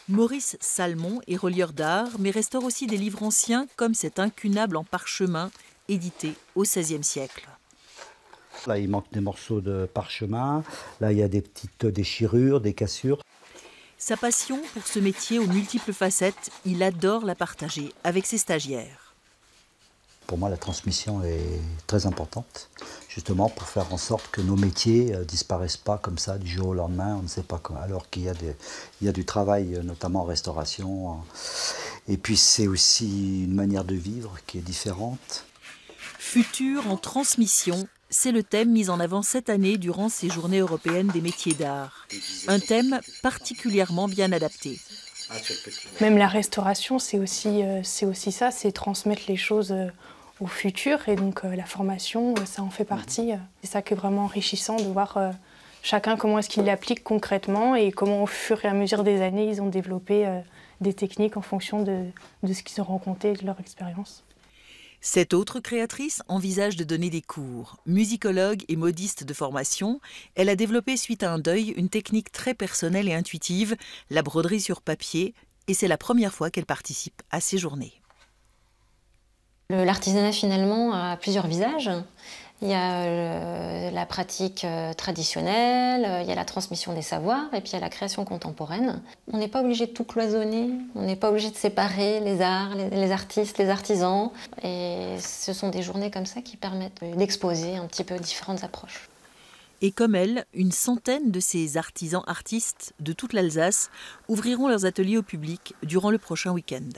Maurice Salmon est relieur d'art, mais restaure aussi des livres anciens comme cet incunable en parchemin, édité au XVIe siècle. Là, il manque des morceaux de parchemin. Là, il y a des petites déchirures, des cassures. Sa passion pour ce métier aux multiples facettes, il adore la partager avec ses stagiaires. Pour moi, la transmission est très importante, justement pour faire en sorte que nos métiers ne disparaissent pas comme ça du jour au lendemain. On ne sait pas comment, alors qu'il y a du travail, notamment en restauration. Et puis c'est aussi une manière de vivre qui est différente. Futur en transmission, c'est le thème mis en avant cette année durant ces Journées européennes des métiers d'art. Un thème particulièrement bien adapté. Même la restauration, c'est aussi ça, c'est transmettre les choses au futur. Et donc la formation, ça en fait partie. C'est ça qui est vraiment enrichissant de voir chacun comment est-ce qu'il l'applique concrètement et comment au fur et à mesure des années, ils ont développé des techniques en fonction de ce qu'ils ont rencontré, de leur expérience. Cette autre créatrice envisage de donner des cours. Musicologue et modiste de formation, elle a développé suite à un deuil une technique très personnelle et intuitive, la broderie sur papier, et c'est la première fois qu'elle participe à ces journées. L'artisanat finalement a plusieurs visages. Il y a la pratique traditionnelle, il y a la transmission des savoirs et puis il y a la création contemporaine. On n'est pas obligé de tout cloisonner, on n'est pas obligé de séparer les arts, les artistes, les artisans. Et ce sont des journées comme ça qui permettent d'exposer un petit peu différentes approches. Et comme elle, une centaine de ces artisans artistes de toute l'Alsace ouvriront leurs ateliers au public durant le prochain week-end.